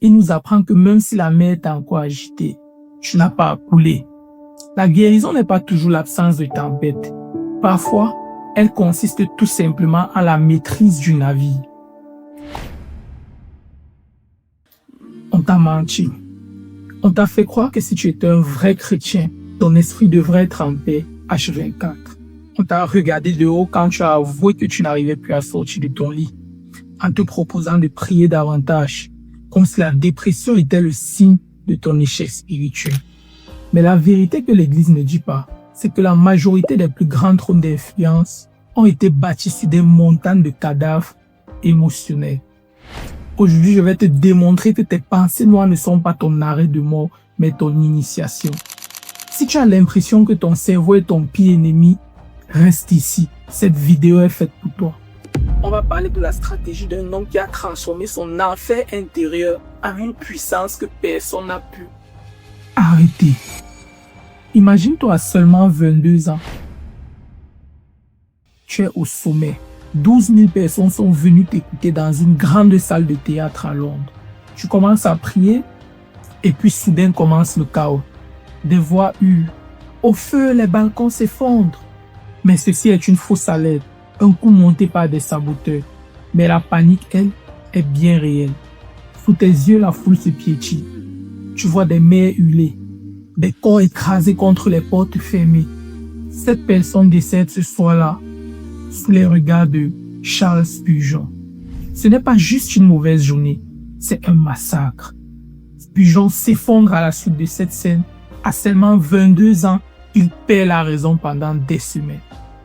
Il nous apprend que même si la mer est encore agitée, tu n'as pas à couler. La guérison n'est pas toujours l'absence de tempête. Parfois, elle consiste tout simplement à la maîtrise du navire. On t'a menti. On t'a fait croire que si tu étais un vrai chrétien, ton esprit devrait être en paix H24. On t'a regardé de haut quand tu as avoué que tu n'arrivais plus à sortir de ton lit, en te proposant de prier davantage, comme si la dépression était le signe de ton échec spirituel. Mais la vérité que l'Église ne dit pas, c'est que la majorité des plus grands trônes d'influence ont été bâtis sur des montagnes de cadavres émotionnels. Aujourd'hui, je vais te démontrer que tes pensées noires ne sont pas ton arrêt de mort, mais ton initiation. Si tu as l'impression que ton cerveau est ton pire ennemi, reste ici. Cette vidéo est faite pour toi. On va parler de la stratégie d'un homme qui a transformé son enfer intérieur en une puissance que personne n'a pu arrêter. Imagine-toi à seulement 22 ans. Tu es au sommet. 12 000 personnes sont venues t'écouter dans une grande salle de théâtre à Londres. Tu commences à prier et puis soudain commence le chaos. Des voix hurlent. Au feu, les balcons s'effondrent. Mais ceci est une fausse alerte, un coup monté par des saboteurs. Mais la panique, elle, est bien réelle. Sous tes yeux, la foule se piétine. Tu vois des mères hurler, des corps écrasés contre les portes fermées. 7 personnes décèdent ce soir-là, sous les regards de Charles Spurgeon. Ce n'est pas juste une mauvaise journée, c'est un massacre. Spurgeon s'effondre à la suite de cette scène. À seulement 22 ans, il perd la raison pendant des semaines.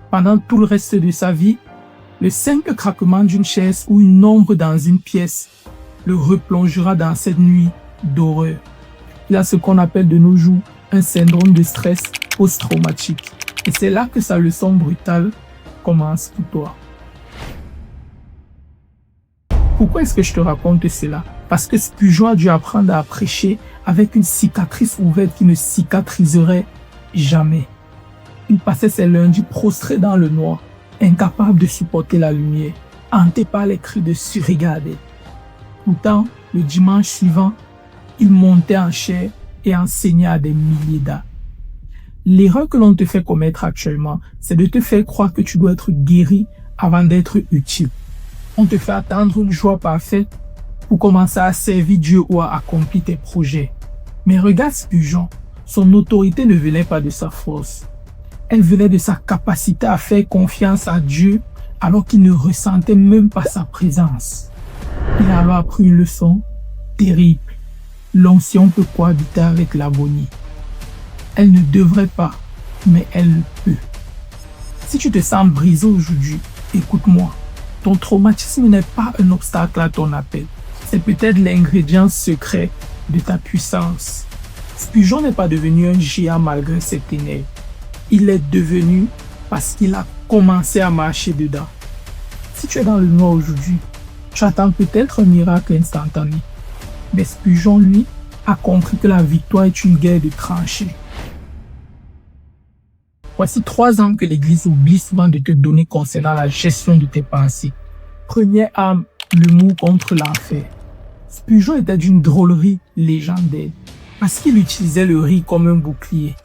Pendant tout le reste de sa vie, le simple craquement d'une chaise ou une ombre dans une pièce le replongera dans cette nuit d'horreur. Il a ce qu'on appelle de nos jours un syndrome de stress post-traumatique. Et c'est là que sa leçon brutale commence pour toi. Pourquoi est-ce que je te raconte cela? Parce que Spurgeon a dû apprendre à prêcher avec une cicatrice ouverte qui ne cicatriserait jamais. Il passait ses lundis prostré dans le noir, incapable de supporter la lumière, hanté par les cris de surregarder. Pourtant, le dimanche suivant, il montait en chair et enseignait à des milliers d'âmes. L'erreur que l'on te fait commettre actuellement, c'est de te faire croire que tu dois être guéri avant d'être utile. On te fait attendre une joie parfaite pour commencer à servir Dieu ou à accomplir tes projets. Mais regarde Spurgeon, son autorité ne venait pas de sa force. Elle venait de sa capacité à faire confiance à Dieu alors qu'il ne ressentait même pas sa présence. Il a alors appris une leçon terrible. L'onction peut cohabiter avec l'agonie. Elle ne devrait pas, mais elle le peut. Si tu te sens brisé aujourd'hui, écoute-moi. Ton traumatisme n'est pas un obstacle à ton appel. C'est peut-être l'ingrédient secret de ta puissance. Spurgeon n'est pas devenu un géant malgré ses ténèbres. Il est devenu parce qu'il a commencé à marcher dedans. Si tu es dans le noir aujourd'hui, tu attends peut-être un miracle instantané. Mais Spurgeon, lui, a compris que la victoire est une guerre de tranchées. Voici 3 armes que l'Église oublie souvent de te donner concernant la gestion de tes pensées. Première arme, l'humour contre l'enfer. Spurgeon était d'une drôlerie légendaire parce qu'il utilisait le rire comme un bouclier.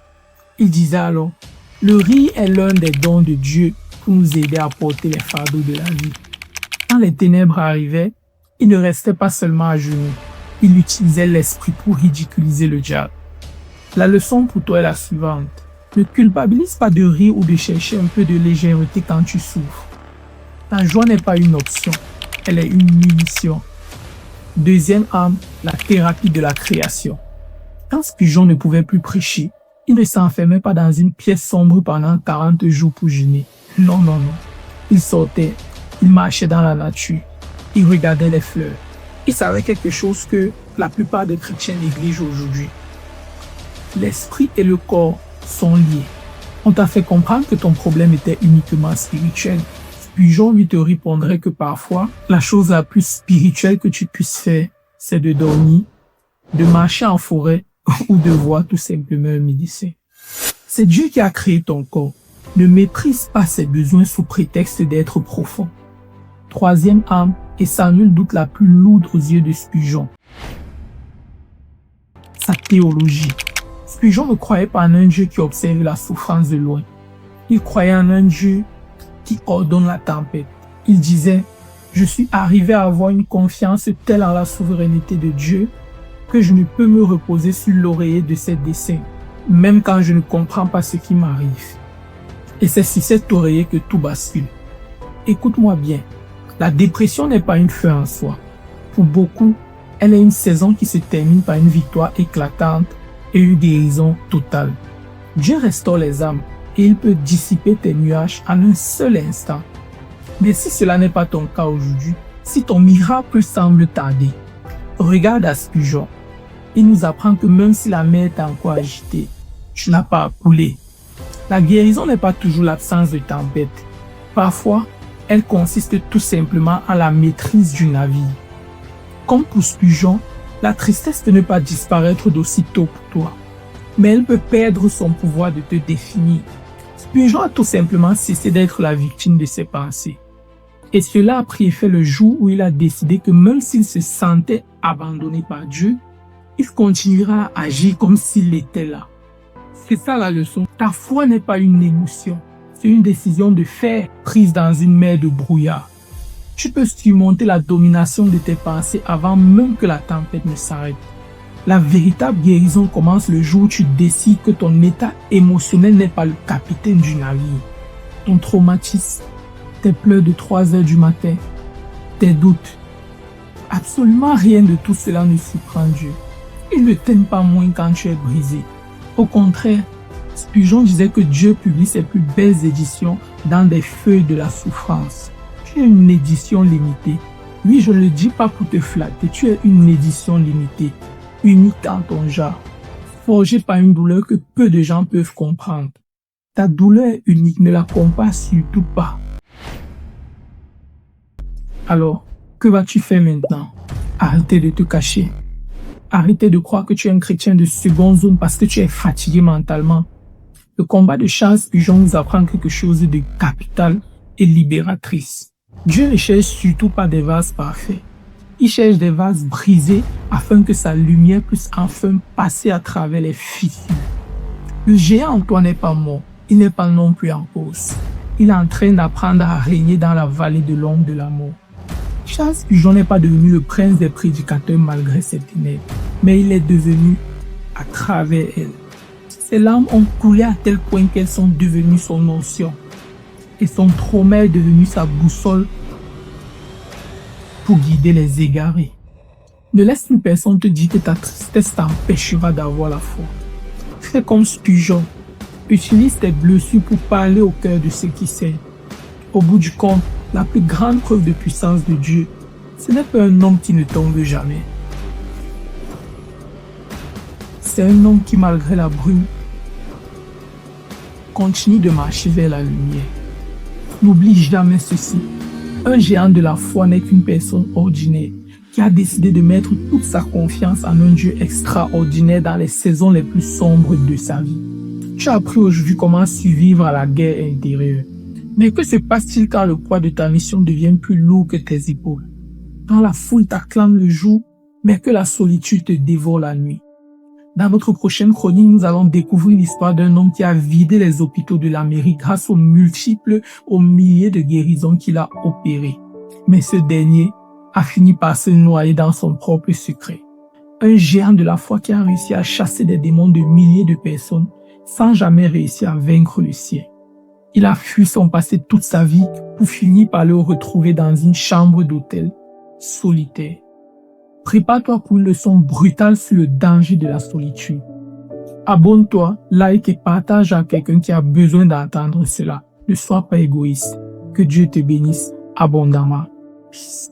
Il disait alors, le rire est l'un des dons de Dieu pour nous aider à porter les fardeaux de la vie. Quand les ténèbres arrivaient, il ne restait pas seulement à genoux. Il utilisait l'esprit pour ridiculiser le diable. La leçon pour toi est la suivante. Ne culpabilise pas de rire ou de chercher un peu de légèreté quand tu souffres. Ta joie n'est pas une option, elle est une munition. Deuxième arme, la thérapie de la création. Quand Spurgeon ne pouvait plus prêcher, il ne s'enfermait pas dans une pièce sombre pendant 40 jours pour jeûner. Non, non, non. Il sortait, il marchait dans la nature, il regardait les fleurs. Il savait quelque chose que la plupart des chrétiens négligent aujourd'hui. L'esprit et le corps sont liés. On t'a fait comprendre que ton problème était uniquement spirituel. Spurgeon lui te répondrait que parfois, la chose la plus spirituelle que tu puisses faire, c'est de dormir, de marcher en forêt ou de voir tout simplement un médecin. C'est Dieu qui a créé ton corps. Ne méprise pas ses besoins sous prétexte d'être profond. Troisième arme, et sans nul doute la plus lourde aux yeux de Spurgeon. sa théologie. Spurgeon ne croyait pas en un Dieu qui observe la souffrance de loin. Il croyait en un Dieu qui ordonne la tempête. Il disait: je suis arrivé à avoir une confiance telle en la souveraineté de Dieu que je ne peux me reposer sur l'oreiller de ses desseins, même quand je ne comprends pas ce qui m'arrive. Et c'est sur cet oreiller que tout bascule. Écoute-moi bien, la dépression n'est pas une fin en soi. Pour beaucoup, elle est une saison qui se termine par une victoire éclatante et une guérison totale. Dieu restaure les âmes et il peut dissiper tes nuages en un seul instant. Mais si cela n'est pas ton cas aujourd'hui, si ton miracle semble tarder, regarde à Spurgeon. Il nous apprend que même si la mer est encore agitée, tu n'as pas à couler. La guérison n'est pas toujours l'absence de tempête. Parfois, elle consiste tout simplement en la maîtrise du navire. Comme pour Spurgeon, la tristesse peut ne pas disparaître d'aussitôt pour toi, mais elle peut perdre son pouvoir de te définir. Spurgeon a tout simplement cessé d'être la victime de ses pensées. Et cela a pris effet le jour où il a décidé que même s'il se sentait abandonné par Dieu, il continuera à agir comme s'il était là. C'est ça la leçon. Ta foi n'est pas une émotion, c'est une décision de fer prise dans une mer de brouillard. Tu peux surmonter la domination de tes pensées avant même que la tempête ne s'arrête. La véritable guérison commence le jour où tu décides que ton état émotionnel n'est pas le capitaine du navire. Ton traumatisme, tes pleurs de 3 heures du matin, tes doutes. Absolument rien de tout cela ne surprend Dieu. Il ne t'aime pas moins quand tu es brisé. Au contraire, Spurgeon disait que Dieu publie ses plus belles éditions dans des feuilles de la souffrance. Tu es une édition limitée. Oui, je ne le dis pas pour te flatter, tu es une édition limitée, unique en ton genre, forgée par une douleur que peu de gens peuvent comprendre. Ta douleur est unique, ne la compare surtout pas. Alors, que vas-tu faire maintenant? Arrêtez de te cacher. Arrêtez de croire que tu es un chrétien de seconde zone parce que tu es fatigué mentalement. Le combat de Charles Spurgeon nous apprend quelque chose de capital et libératrice. Dieu ne cherche surtout pas des vases parfaits. Il cherche des vases brisés afin que sa lumière puisse enfin passer à travers les fissures. Le géant en toi n'est pas mort, il n'est pas non plus en pause. Il est en train d'apprendre à régner dans la vallée de l'ombre de la mort. Charles Spurgeon n'est pas devenu le prince des prédicateurs malgré ses ténèbres, mais il est devenu à travers elles. Ses larmes ont coulé à tel point qu'elles sont devenues son notion. Et son trauma est devenu sa boussole pour guider les égarés. Ne laisse une personne te dire que ta tristesse t'empêchera d'avoir la foi. Fais comme Spurgeon. Utilise tes blessures pour parler au cœur de ceux qui saignent. Au bout du compte, la plus grande preuve de puissance de Dieu, ce n'est pas un homme qui ne tombe jamais. C'est un homme qui, malgré la brume, continue de marcher vers la lumière. N'oublie jamais ceci. Un géant de la foi n'est qu'une personne ordinaire qui a décidé de mettre toute sa confiance en un Dieu extraordinaire dans les saisons les plus sombres de sa vie. Tu as appris aujourd'hui comment survivre à la guerre intérieure. Mais que se passe-t-il quand le poids de ta mission devient plus lourd que tes épaules? Quand la foule t'acclame le jour, mais que la solitude te dévore la nuit. Dans notre prochaine chronique, nous allons découvrir l'histoire d'un homme qui a vidé les hôpitaux de l'Amérique grâce aux milliers de guérisons qu'il a opérées. Mais ce dernier a fini par se noyer dans son propre secret. Un géant de la foi qui a réussi à chasser des démons de milliers de personnes sans jamais réussir à vaincre le sien. Il a fui son passé toute sa vie pour finir par le retrouver dans une chambre d'hôtel solitaire. Prépare-toi pour une leçon brutale sur le danger de la solitude. Abonne-toi, like et partage à quelqu'un qui a besoin d'entendre cela. Ne sois pas égoïste. Que Dieu te bénisse abondamment. Peace.